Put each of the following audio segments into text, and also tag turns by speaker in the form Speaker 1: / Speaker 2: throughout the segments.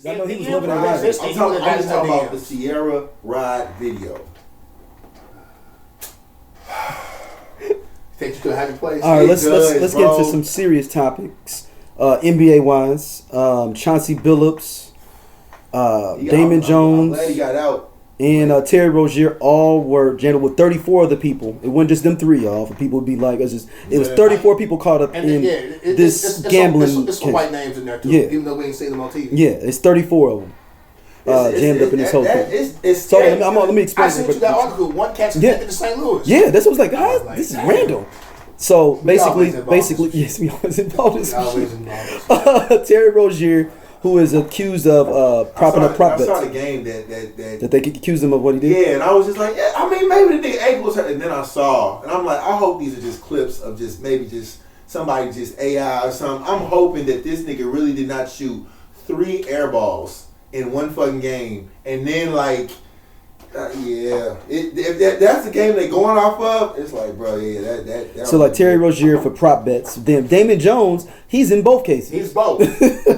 Speaker 1: I know he was living in Ride.
Speaker 2: I'm talking about the Sierra Ride video.
Speaker 3: Think you could have a place?
Speaker 1: All right, let's get into some serious topics. NBA wise, Chauncey Billups, Damon Jones,
Speaker 2: I'm glad he got out.
Speaker 1: And Terry Rozier, all were jailed with 34 other people. It wasn't just them three, y'all. For people would be like, it was 34 people caught up in this gambling.
Speaker 3: It's some white names in there too, even though we ain't seen them on TV.
Speaker 1: Yeah, it's 34 of them jammed up in this whole thing. So let me explain.
Speaker 3: I sent you that article. One cat's connected to St. Louis.
Speaker 1: Yeah, that's what was like. This is random. So basically, yes, we always involved in some shit. Terry Rozier, who is accused of propping up prop bets.
Speaker 2: I saw the game that
Speaker 1: they could accuse him of what he did.
Speaker 2: Yeah, and I was just like, yeah, I mean, maybe the nigga ankle was hurt. And then I saw, and I'm like, I hope these are just clips of just somebody just AI or something. I'm hoping that this nigga really did not shoot 3 air balls in one fucking game, and then like. If that's the game they going off of, it's like, bro, yeah, that
Speaker 1: so like Terry Rozier for prop bets. Then Damon Jones, he's in both cases.
Speaker 3: He's both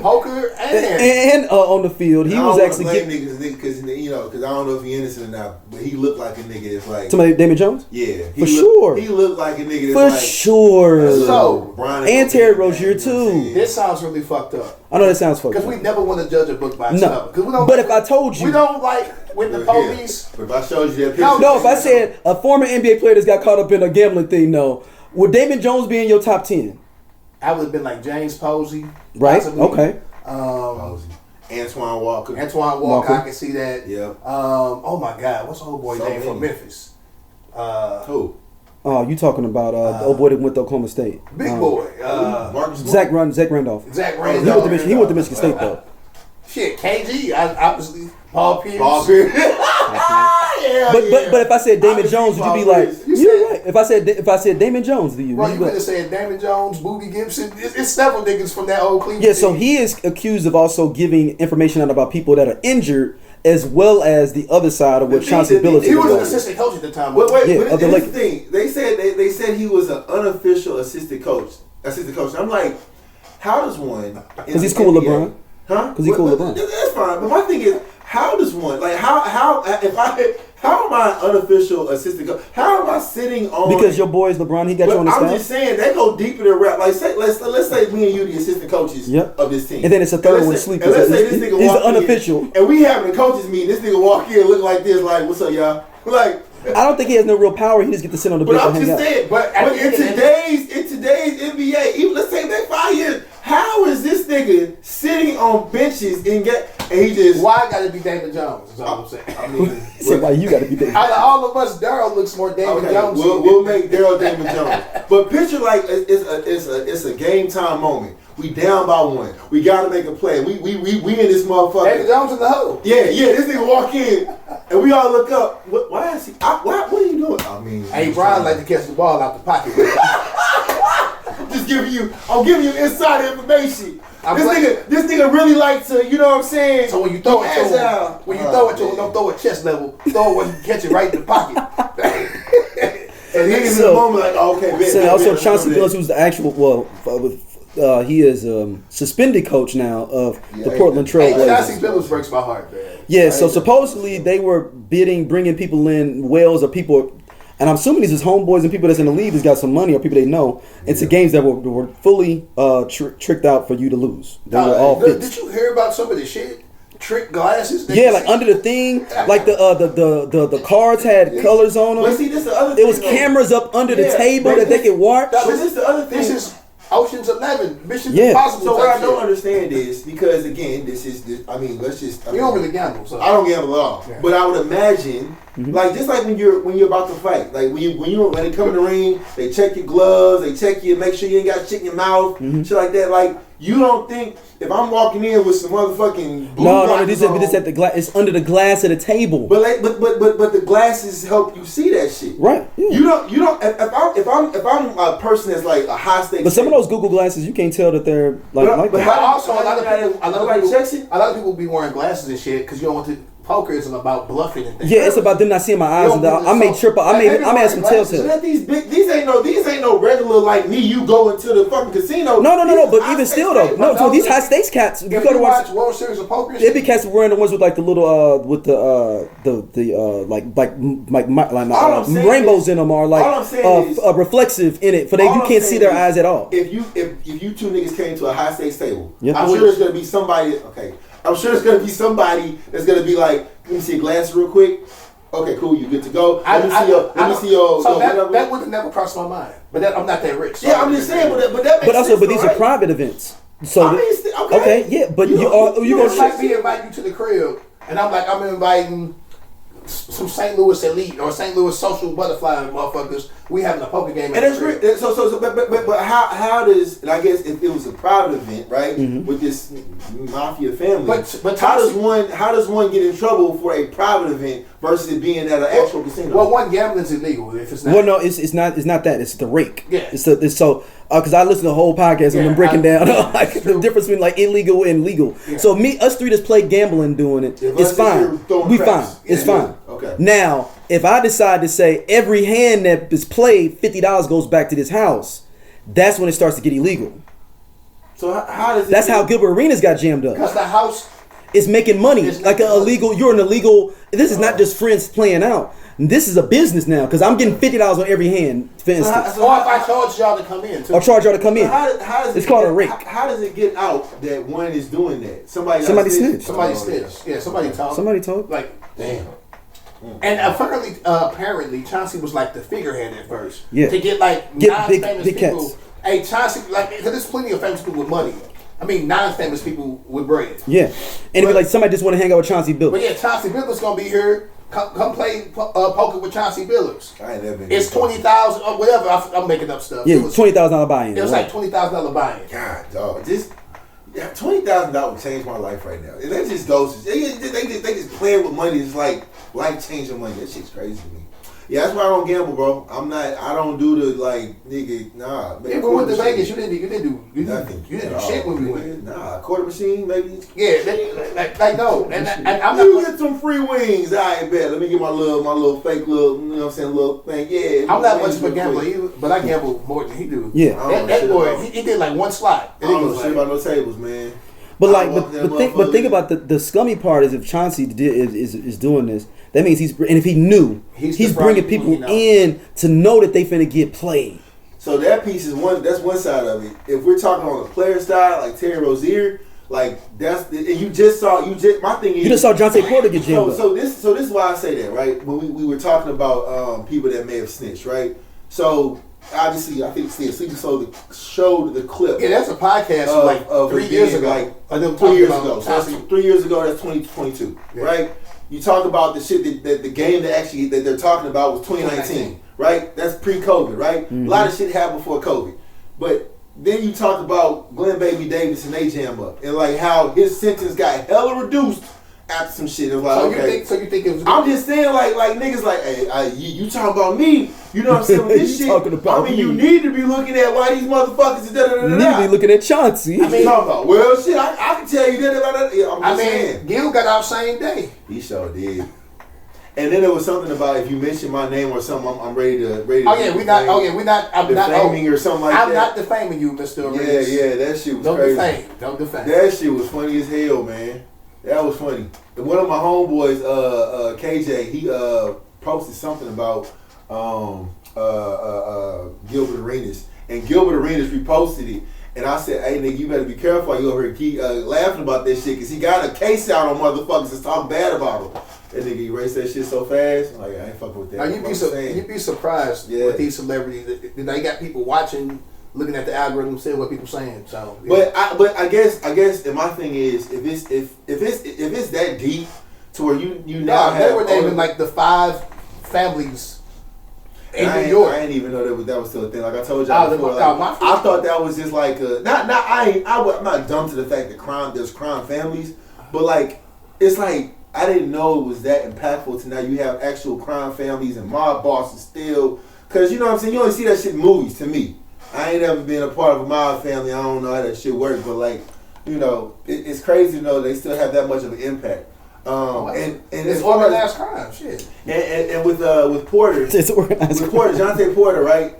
Speaker 3: poker
Speaker 1: and on the field. He was actually
Speaker 2: niggas because because I don't know if he's innocent or not, but he looked like a nigga that's like
Speaker 1: somebody. Damon Jones,
Speaker 2: yeah,
Speaker 1: sure.
Speaker 2: He looked like a nigga that's
Speaker 1: for sure.
Speaker 3: So
Speaker 1: and Terry Rozier too.
Speaker 3: This sounds really fucked up.
Speaker 1: I know that sounds fucked up
Speaker 3: because we never want to judge a book by itself.
Speaker 1: No, but if I told you,
Speaker 3: we don't like. With the police.
Speaker 2: But if I showed you that picture.
Speaker 1: No, if I said a former NBA player that's got caught up in a gambling thing, no. Would Damon Jones be in your top 10?
Speaker 3: I would have been like James Posey.
Speaker 1: Right,
Speaker 3: possibly.
Speaker 1: Okay.
Speaker 2: Posey. Antoine Walker,
Speaker 3: I can see that.
Speaker 2: Yeah.
Speaker 3: Oh my God, what's the old boy name from Memphis?
Speaker 2: Who?
Speaker 1: Oh, you talking about the old boy that went to Oklahoma State?
Speaker 3: Big boy.
Speaker 1: Zach Randolph. He went to Michigan State though.
Speaker 3: Shit, KG, obviously. Paul Pierce.
Speaker 1: But if I said Damon Jones, would you be like, you're right? If I said Damon Jones, do you?
Speaker 3: Well, you could have said Damon Jones, Booby Gibson. It's several niggas from that old Cleveland.
Speaker 1: Yeah, so he is accused of also giving information out about people that are injured, as well as the other side of what Chauncey Billups.
Speaker 3: He was an assistant coach at the time.
Speaker 2: But here's the thing. They said he was an unofficial assistant coach. I'm like, how does one?
Speaker 1: Because he's cool with LeBron.
Speaker 2: Huh?
Speaker 1: Because he's cool with LeBron.
Speaker 2: That's fine. But my thing is, how does one how am I an unofficial assistant coach? How am I sitting on?
Speaker 1: Because your boy is LeBron. He got you on the staff.
Speaker 2: I'm just saying they go deeper than rap. Like let's say me and you the assistant coaches of this team,
Speaker 1: and then it's a third one, Sleepy.
Speaker 2: And let's say this nigga
Speaker 1: he's the unofficial,
Speaker 2: and we having a coaches meeting. This nigga walk in look like this, like what's up, y'all? Like
Speaker 1: I don't think he has no real power. He just get to sit on the bench and hang out.
Speaker 2: But I'm just saying. But in today's NBA, even let's say they 5 years. How is this nigga sitting on benches and he just?
Speaker 3: Why I gotta be Damon Jones? Is all I'm saying. I mean,
Speaker 1: why you gotta be Damon?
Speaker 3: Out of all of us, Daryl looks more Damon Jones.
Speaker 2: We'll make Daryl Damon Jones. But picture like it's a game time moment. We down by 1. We gotta make a play. We in this motherfucker.
Speaker 3: Damon Jones in the hole.
Speaker 2: Yeah. This nigga walk in and we all look up. Why is he? What are you doing? I mean,
Speaker 3: hey, Brian like to catch the ball out the pocket.
Speaker 2: I'm giving you inside information. This nigga really likes to, you know what I'm saying?
Speaker 3: So when you throw it to him, don't throw it chest level. Throw it when you catch it right in the pocket.
Speaker 2: And he's in the moment like, okay.
Speaker 1: So also Chauncey Billups, who's the actual he is suspended coach now of the Portland Trail Blazers.
Speaker 3: Chauncey Billups breaks my heart, man.
Speaker 1: Yeah, so supposedly they were bringing people in, whales or people. And I'm assuming these is homeboys and people that's in the league that's got some money or people they know into games that were fully tricked out for you to lose. They were all fixed.
Speaker 3: Did you hear about some of this shit? Trick glasses?
Speaker 1: Yeah, like under the thing, like the cards had colors on them.
Speaker 2: But see, this the other thing.
Speaker 1: It was cameras up under the table that they could watch.
Speaker 2: But this is the other thing.
Speaker 3: This is Ocean's 11, Mission Impossible.
Speaker 2: So what I don't understand is because again, I mean, you
Speaker 3: don't really gamble. So.
Speaker 2: I don't gamble at all. Yeah. But I would imagine, like just like when you're about to fight, like when they come in the ring, they check your gloves, they check you, make sure you ain't got shit in your mouth, shit like that. Like you don't think if I'm walking in with some motherfucking blue
Speaker 1: this at the glass. It's under the glass of the table.
Speaker 2: But the glasses help you see that shit.
Speaker 1: Right. Yeah.
Speaker 2: You don't. If I'm a person that's like a high stakes.
Speaker 1: But some of those Google glasses, you can't tell that they're like.
Speaker 3: But also a lot of people be wearing glasses and shit because you don't want the poker isn't about bluffing and things.
Speaker 1: Yeah, it's about them not seeing my eyes. And I made triple. I made some telltale.
Speaker 2: So these ain't no regular like me. You go into the fucking casino.
Speaker 1: No. But even still though, no. So these high stakes cats.
Speaker 3: If you watch World Series of Poker,
Speaker 1: they be cats wearing the ones with like the little rainbows in them, or like reflexive in it, for you can't see their eyes at all.
Speaker 2: If you two niggas came to a high stakes table, I'm sure there's gonna be somebody. Okay, I'm sure there's gonna be somebody that's gonna be like, let me see your glasses real quick. Okay, cool, you good to go. Let me see your.
Speaker 3: So that would have never crossed my mind. But I'm not that rich. So
Speaker 2: yeah, I'm just saying, but that makes sense.
Speaker 1: But these are private events. So okay, yeah, but you
Speaker 3: gonna like me invite you to the crib, and I'm inviting some St. Louis elite or St. Louis social butterfly motherfuckers. We having a poker game.
Speaker 2: And but how does, and I guess if it was a private event, right, with this mafia family, but how does one get in trouble for a private event versus it being at an actual casino?
Speaker 3: Well, one, gambling's illegal if it's not.
Speaker 1: Well, no, it's not that. It's the rake.
Speaker 3: Yeah.
Speaker 1: It's so because I listened to the whole podcast and I'm breaking down like the difference between like illegal and legal. Yeah. So us three that's play gambling doing it, it's fine. We fine. It's fine.
Speaker 2: Okay.
Speaker 1: Now, if I decide to say every hand that is played, $50 goes back to this house, that's when it starts to get illegal.
Speaker 2: So how does it?
Speaker 1: That's how Gilbert Arenas got jammed up.
Speaker 3: Because the house
Speaker 1: is making money. It's like an illegal. You're an illegal. This is not just friends playing out. This is a business now because I'm getting $50 on every hand, for instance.
Speaker 3: Or if I charge y'all to come in, too.
Speaker 1: Or charge y'all to come in.
Speaker 2: How does
Speaker 1: it's called a rake.
Speaker 2: How does it get out that one is doing that? Somebody
Speaker 1: snitched.
Speaker 3: Somebody snitched. Yeah, somebody told.
Speaker 1: Somebody told.
Speaker 3: Like, damn. And apparently, Chauncey was like the figurehead at first. Yeah. To get non-famous
Speaker 1: big
Speaker 3: people.
Speaker 1: Cats.
Speaker 3: Hey, Chauncey, because there's plenty of famous people with money. I mean, non-famous people with bread.
Speaker 1: Yeah. And it'd be like somebody just want to hang out with Chauncey Billups.
Speaker 3: But yeah, Chauncey Billups gonna be here. Come play poker with Chauncey Billups.
Speaker 2: I ain't never been.
Speaker 3: It's 20,000 or whatever. I'm making up stuff.
Speaker 1: Yeah, $20,000 buy-in.
Speaker 3: It was like $20,000 buy-in.
Speaker 2: God, dog, $20,000 would change my life right now. That just goes. They just playing with money. It's like life-changing money. That shit's crazy to me. Yeah, that's why I don't gamble, bro. I don't do the nigga. Nah.
Speaker 3: Man, we went to Vegas. You didn't do nothing. You didn't do shit when we went.
Speaker 2: Nah, quarter machine, maybe.
Speaker 3: Yeah, no. And I'm not.
Speaker 2: You get some free wings. I bet. Let me get my little fake little. You know what I'm saying? Little thing. Yeah.
Speaker 3: I'm not much of a gambler either, but I gamble more than he do.
Speaker 1: Yeah.
Speaker 3: That boy, he did like one slot.
Speaker 2: I don't know shit about no tables, man.
Speaker 1: But think about the scummy part is if Chauncey is doing this, that means if he knew he's bringing people in to know that they finna get played.
Speaker 2: So that piece is that's one side of it. If we're talking on the player side, like Terry Rozier, my thing is,
Speaker 1: you just saw Jonte Porter get jammed up.
Speaker 2: So this is why I say that, right? When we were talking about people that may have snitched, right? So obviously, I think Sleepy showed the clip.
Speaker 3: Yeah, that's a podcast of 3 years ago.
Speaker 2: 3 years ago. So 3 years ago, that's 2022, right? You talk about the shit that the game that they're talking about was 2019, right? That's pre-COVID, right? Mm-hmm. A lot of shit happened before COVID. But then you talk about Glenn Baby Davis and they jam up. And how his sentence got hella reduced after some shit. It was like,
Speaker 3: so you think it was...
Speaker 2: I'm just saying, like niggas hey, you talking about me. You know what I'm saying? With this shit, you need to be looking at why these motherfuckers is da-da-da-da-da.
Speaker 1: You need to be looking at Chauncey.
Speaker 2: I mean, talking about, well, shit, I can tell you that. Yeah, I'm just saying.
Speaker 3: Gil got out same day.
Speaker 2: He sure did. And then there was something about if you mention my name or something, I'm ready to.
Speaker 3: We're not. I'm not
Speaker 2: defaming or something like that.
Speaker 3: I'm not defaming you, Mr. Arenas.
Speaker 2: Yeah, that shit was crazy.
Speaker 3: Don't defame.
Speaker 2: That shit was funny as hell, man. That was funny. One of my homeboys, KJ, he posted something about Gilbert Arenas, and Gilbert Arenas reposted it. And I said, hey, nigga, you better be careful. You over here keep laughing about that shit, because he got a case out on motherfuckers that's talking bad about him. That nigga erased that shit so fast. Like, I ain't fucking with that.
Speaker 3: Now, you'd be surprised with these celebrities. They got people watching, looking at the algorithm, seeing what people saying. So,
Speaker 2: yeah. But I guess, and my thing is, if it's that deep to where you now have,
Speaker 3: they were naming like the 5 families in New York.
Speaker 2: I didn't even know that was still a thing. Like I told y'all before, I thought that was just like I'm not dumb to the fact that there's crime families, but it's like I didn't know it was that impactful to now you have actual crime families and mob bosses still, because you know what I'm saying, you only see that shit in movies. To me, I ain't ever been a part of a mob family. I don't know how that shit works, but it's crazy to know they still have that much of an impact. And
Speaker 3: it's
Speaker 2: as far
Speaker 3: organized crime, shit.
Speaker 2: And with Porter,
Speaker 1: It's organized.
Speaker 2: with Porter, Jonte Porter, right?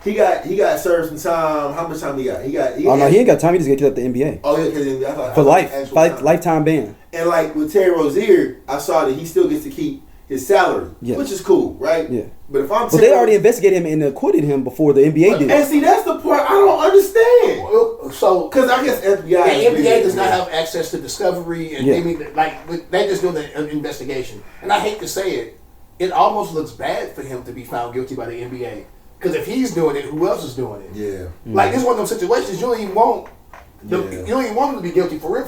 Speaker 2: He got served some time. How much time he got?
Speaker 1: Oh no, he ain't got time. He just get kicked out the NBA.
Speaker 2: Oh yeah, because
Speaker 1: For life, lifetime ban.
Speaker 2: And like with Terry Rozier, I saw that he still gets to keep his salary, which is cool, right?
Speaker 1: Yeah.
Speaker 2: But if I'm,
Speaker 1: they already investigated him and acquitted him before the NBA did.
Speaker 2: And see, that's the part I don't understand.
Speaker 3: So,
Speaker 2: because I guess FBI,
Speaker 3: the NBA does not have access to discovery, and they just do the investigation. And I hate to say it, it almost looks bad for him to be found guilty by the NBA. Because if he's doing it, who else is doing it?
Speaker 2: Yeah.
Speaker 3: Like, this is one of those situations you don't even want. You don't even want him to be guilty for real.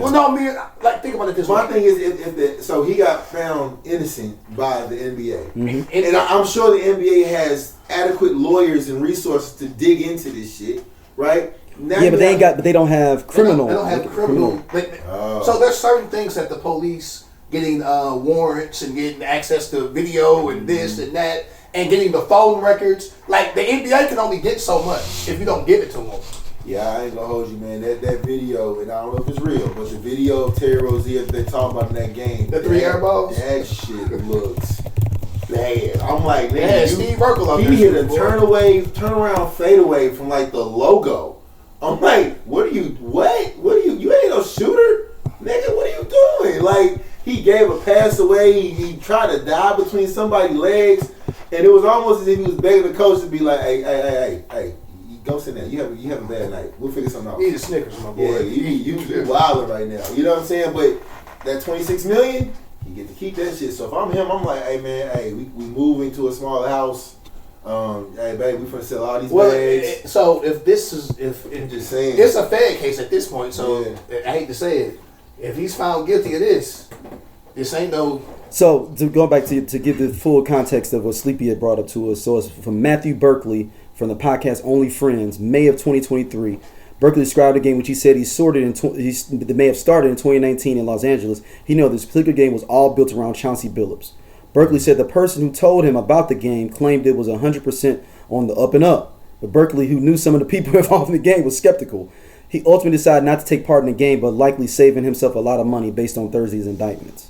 Speaker 3: Well, no, I mean, like, think about it this way.
Speaker 2: My thing is, so he got found innocent by the NBA.
Speaker 1: Mm-hmm.
Speaker 2: And I'm sure the NBA has adequate lawyers and resources to dig into this shit, right? Now
Speaker 1: but they don't have criminal.
Speaker 3: They don't have criminal. So there's certain things that the police getting warrants and getting access to video and this and that, and getting the phone records. Like, the NBA can only get so much if you don't give it to them.
Speaker 2: Yeah, I ain't gonna hold you, man. That video, and I don't know if it's real, but the video of Terry Rozier that they talking about in that game,
Speaker 3: the 3 air balls,
Speaker 2: that shit looks bad. I'm like,
Speaker 3: Steve Urkel,
Speaker 2: he hit a turn around, fade away from like the logo. I'm like, what are you? You ain't no shooter, nigga. What are you doing? Like, he gave a pass away. He tried to dive between somebody's legs, and it was almost as if he was begging the coach to be like, hey. Go sit down. You have a bad night. We'll figure something out.
Speaker 3: You need a Snickers, my boy.
Speaker 2: Yeah, you wilding right now. You know what I'm saying? But that $26 million, you get to keep that shit. So if I'm him, I'm like, hey man, we moving to a smaller house. Hey babe, we finna sell all these bags.
Speaker 3: So if
Speaker 2: I'm just saying,
Speaker 3: it's a Fed case at this point. So I hate to say it, if he's found guilty of this ain't no.
Speaker 1: So to go back to give the full context of what Sleepy had brought up to us. So it's from Matthew Berkeley from the podcast Only Friends, May of 2023. Berkeley described a game which he said that may have started in 2019 in Los Angeles. He knew this particular game was all built around Chauncey Billups. Berkeley said the person who told him about the game claimed it was 100% on the up and up. But Berkeley, who knew some of the people involved in the game, was skeptical. He ultimately decided not to take part in the game, but likely saving himself a lot of money based on Thursday's indictments.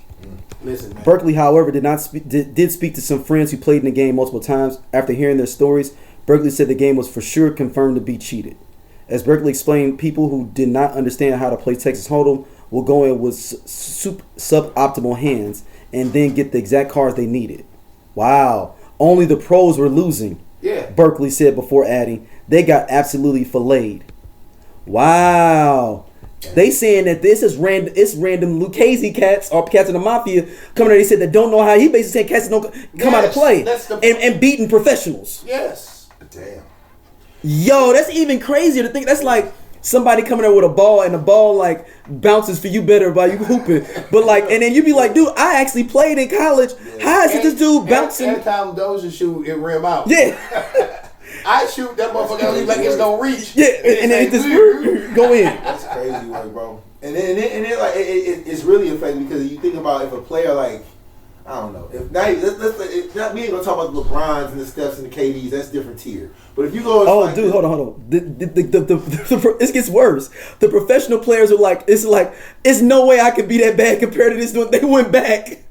Speaker 3: Listen, man.
Speaker 1: Berkeley, however, did speak to some friends who played in the game multiple times. After hearing their stories, Berkeley said the game was for sure confirmed to be cheated. As Berkeley explained, people who did not understand how to play Texas Hold'em will go in with suboptimal hands and then get the exact cards they needed. Wow. Only the pros were losing.
Speaker 3: Yeah.
Speaker 1: Berkeley said before adding, they got absolutely filleted. Wow. They saying that this is random. It's random Lucchese cats or cats in the mafia coming there. They said that don't know how. He basically saying cats don't come out to play and beating professionals.
Speaker 3: Yes.
Speaker 2: Damn.
Speaker 1: Yo, that's even crazier to think. That's like somebody coming there with a ball and the ball like bounces for you better by you hooping. But like, and then you be like, dude, I actually played in college. How is it this dude bouncing?
Speaker 3: Every time Dosia shoot, it rim out.
Speaker 1: Yeah.
Speaker 3: I shoot that motherfucker like it's gonna reach.
Speaker 1: Yeah, and then it just go in.
Speaker 2: That's crazy work, bro. And then like it's really effective because you think about if a player like, I don't know, if not, we ain't gonna talk about the LeBrons and the Stephs and the KDs. That's different tier. But if you go,
Speaker 1: hold on. It gets worse. The professional players are like, it's no way I could be that bad compared to this one. They went back.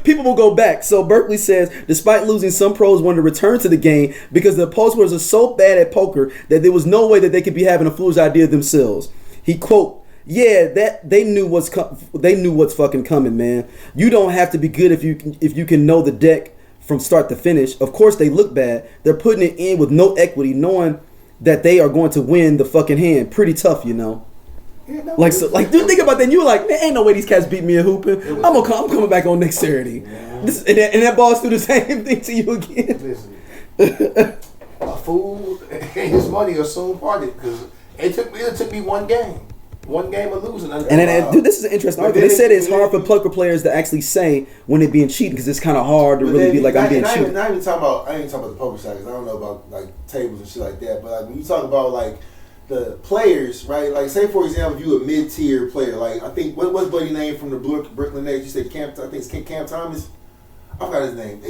Speaker 1: People will go back. So Berkeley says, despite losing, some pros wanted to return to the game because the opposers are so bad at poker that there was no way that they could be having a foolish idea themselves. He quote, "Yeah, that they knew what's fucking coming, man. You don't have to be good if you can know the deck from start to finish. Of course they look bad. They're putting it in with no equity, knowing that they are going to win the fucking hand. Pretty tough, you know." Yeah, dude, think about that. And you were like, man, ain't no way these cats beat me in hooping. I'm coming back on next Saturday. Yeah. And that boss do the same thing to you again.
Speaker 3: Listen, a fool and his money are soon parted because it took me one game. One game of losing.
Speaker 1: Dude, this is an interesting argument. They said it's hard for poker players to actually say when they're being cheated because it's kind of hard to really be like, I'm being cheated.
Speaker 2: I ain't talking about the poker side because I don't know about like tables and shit like that. But like when you talk about like the players, right? Like say for example, if you a mid-tier player, like I think what's buddy name from the Brooklyn Nets? You said Cam. I think it's Cam Thomas. I forgot his name.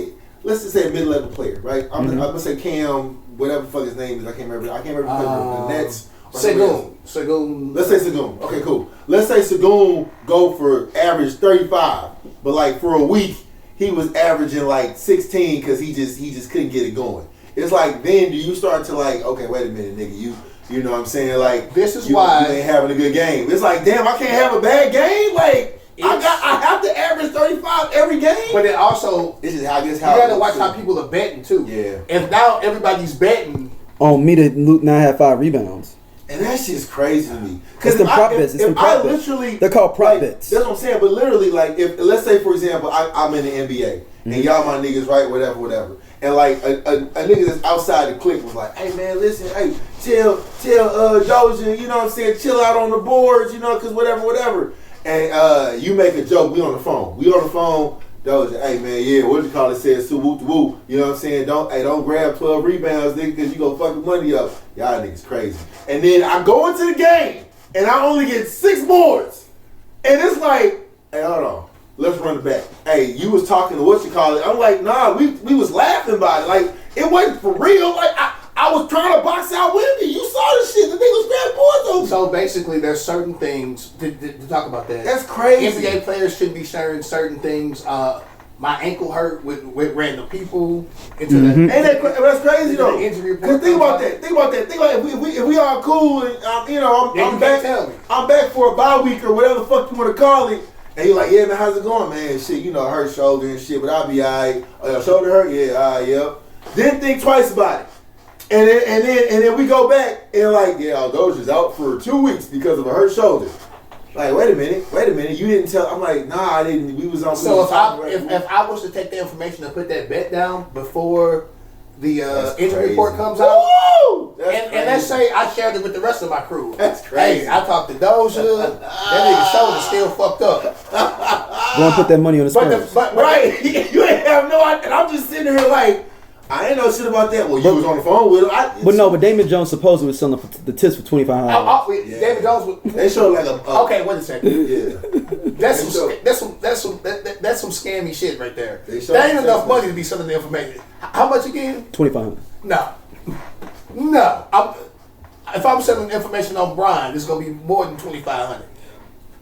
Speaker 2: Let's just say a mid-level player, right? I'm gonna say Cam, whatever the fuck his name is. I can't remember the Nets.
Speaker 3: Segun.
Speaker 2: Let's say Segun. Okay, cool. Let's say Segun go for average 35, but like for a week he was averaging like 16 because he just couldn't get it going. It's like then do you start to like, okay, wait a minute, nigga, you know what I'm saying? Like
Speaker 3: this is
Speaker 2: why you ain't having a good game. It's like, damn, I can't have a bad game. Like I have to average 35 every game.
Speaker 3: But it also,
Speaker 2: this is how
Speaker 3: you gotta watch how people are betting too.
Speaker 2: Yeah.
Speaker 3: If now everybody's betting
Speaker 1: on me to not have 5 rebounds.
Speaker 2: And that's just crazy to me.
Speaker 1: Because the prop bets. It's prop bets. They're called prop bets.
Speaker 2: That's what I'm saying. But literally, like, if let's say for example, I'm in the NBA and y'all my niggas, right? Whatever. And like a nigga that's outside the clique was like, hey man, listen, hey, tell Doja, you know what I'm saying, chill out on the boards, you know, because whatever. And you make a joke. We on the phone. Doja, hey man, yeah, what you call it? Says woo woo. You know what I'm saying? Don't grab 12 rebounds, nigga, because you gonna fuck the money up. Y'all niggas crazy. And then I go into the game and I only get 6 boards. And it's like, hey, hold on. Let's run it back. Hey, you was talking to what you call it. I'm like, nah, we was laughing about it. Like, it wasn't for real. Like, I was trying to box out Wendy. You saw the shit. The nigga was grabbing boards over.
Speaker 3: So basically, there's certain things to talk about that.
Speaker 2: That's crazy.
Speaker 3: NBA players shouldn't be sharing certain things. My ankle hurt with random people. Into the,
Speaker 2: Ain't that's crazy though.
Speaker 3: Because
Speaker 2: think about that. Think about if we all cool and you know I'm back. I'm back for a bye week or whatever the fuck you want to call it. And you're like, yeah man, how's it going, man? Shit, you know, hurt shoulder and shit, but I'll be alright. Oh, your shoulder hurt? Yeah, yep. Then think twice about it. And then we go back and like, yeah, Doja's out for 2 weeks because of a hurt shoulder. Like, wait a minute, you didn't tell. I'm like, nah, I didn't. We was on.
Speaker 3: So if I was to take the information and put that bet down before the injury report comes out, and let's say I shared it with the rest of my crew.
Speaker 2: That's crazy.
Speaker 3: Hey, I talked to Doja. That nigga's shoulder still fucked up.
Speaker 1: Go and put that money on the Spurs.
Speaker 2: But right, you ain't have no idea. And I'm just sitting here like, I ain't know shit about that. Well, you was on the phone with him. But
Speaker 1: Damon Jones supposedly was selling the tips for $2,500.
Speaker 3: Yeah. Damon Jones was.
Speaker 2: They showed like a.
Speaker 3: Okay, wait a second.
Speaker 2: Yeah.
Speaker 3: That's some scammy shit right there. That ain't enough money to be selling the information. How much again?
Speaker 1: $2,500.
Speaker 3: No. If I'm selling information on Brian, it's gonna be more than $2,500.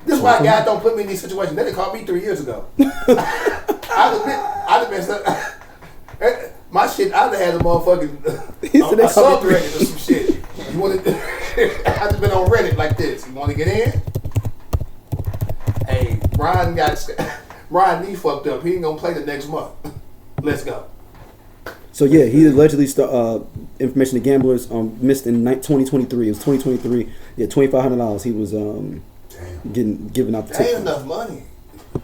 Speaker 3: This is why guys don't put me in these situations. They called me 3 years ago. I'd have been. My shit, I'd have had a motherfucking a subreddit or some shit. You want to? I'd have been on Reddit like this. You want to get in? Hey, Brian D fucked up. He ain't gonna play the next month. Let's go.
Speaker 1: So yeah, he allegedly information to gamblers missed in 2023. It was 2023. Yeah, $2,500. He was giving out the tips.
Speaker 3: Ain't enough money.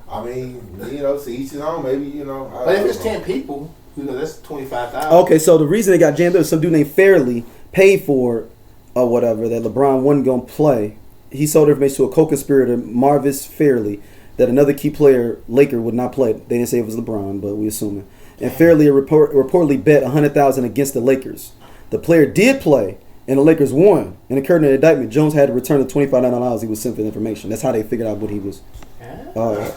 Speaker 2: I mean, you know, to each his own. Maybe you know.
Speaker 3: But if it's 10 people. You know, that's $25,000.
Speaker 1: Okay, so the reason they got jammed up is some dude named Fairley paid for or whatever that LeBron wasn't gonna play. He sold information to a co-conspirator, Marvis Fairley, that another key player, Laker, would not play. They didn't say it was LeBron, but we assuming. And Fairley reportedly bet $100,000 against the Lakers. The player did play, and the Lakers won. And occurred in an indictment. Jones had to return the $2,500 he was sent for the information. That's how they figured out what he was.
Speaker 2: Again,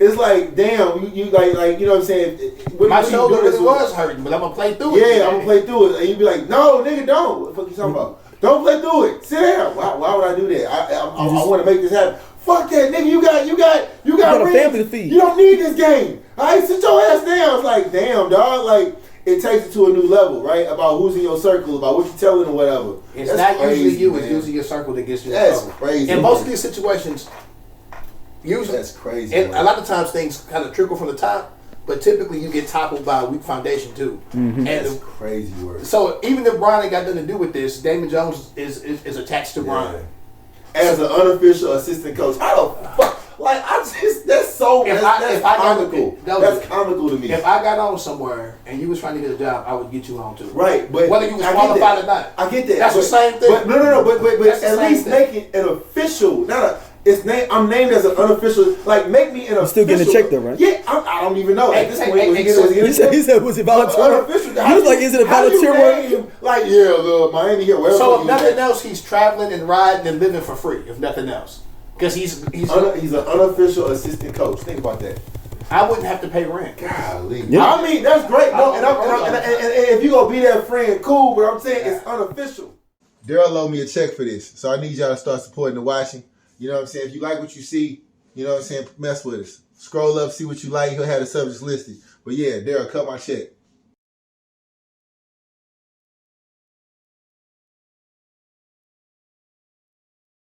Speaker 2: it's like, damn, you like, you know what I'm saying?
Speaker 3: My shoulder really was hurting, but I'm gonna play through it.
Speaker 2: Yeah, I'm gonna play through it, and you be like, no, nigga, don't. What the fuck you talking about? Don't play through it. Sit down. Why would I do that? I want to make this happen. Fuck that, nigga. You got
Speaker 1: a family to feed.
Speaker 2: You don't need this game. All right, sit your ass down. It's like, damn, dog. Like, it takes it to a new level, right? About who's in your circle, about what you're telling or whatever.
Speaker 3: It's not crazy, usually you. Man. It's usually your circle that gets you in trouble.
Speaker 2: That's crazy.
Speaker 3: In most of these situations. Usually,
Speaker 2: that's crazy.
Speaker 3: And a lot of times things kind of trickle from the top, but typically you get toppled by a weak foundation too.
Speaker 1: Mm-hmm.
Speaker 3: And
Speaker 2: that's crazy work.
Speaker 3: So even if Brian ain't got nothing to do with this, Damon Jones is attached to Brian
Speaker 2: as an unofficial assistant coach. I don't fuck. Like that's comical. That's comical to me.
Speaker 3: If I got on somewhere and you was trying to get a job, I would get you on too.
Speaker 2: Right, but
Speaker 3: whether you was qualified or not,
Speaker 2: I get that.
Speaker 3: That's the same thing.
Speaker 2: But no. But at least make it an official, not a. I'm named as an unofficial. Like, make me an official.
Speaker 1: Still getting a check though, right?
Speaker 2: Yeah, I don't even know. At this point,
Speaker 1: he said, was it volunteer? He was like, is it a volunteer work?
Speaker 2: Like, yeah, little Miami here.
Speaker 3: So if nothing else, he's traveling and riding and living for free. If nothing else, because he's
Speaker 2: an unofficial assistant coach. Think about that.
Speaker 3: I wouldn't have to pay rent.
Speaker 2: Golly.
Speaker 1: Yeah.
Speaker 2: I mean, that's great. No, and if you gonna be that friend, cool. But I'm saying it's unofficial. Daryl owed me a check for this, so I need y'all to start supporting the watching. You know what I'm saying? If you like what you see, you know what I'm saying, mess with us. Scroll up, see what you like. He'll have the subjects listed. But yeah, Daryl, cut my check.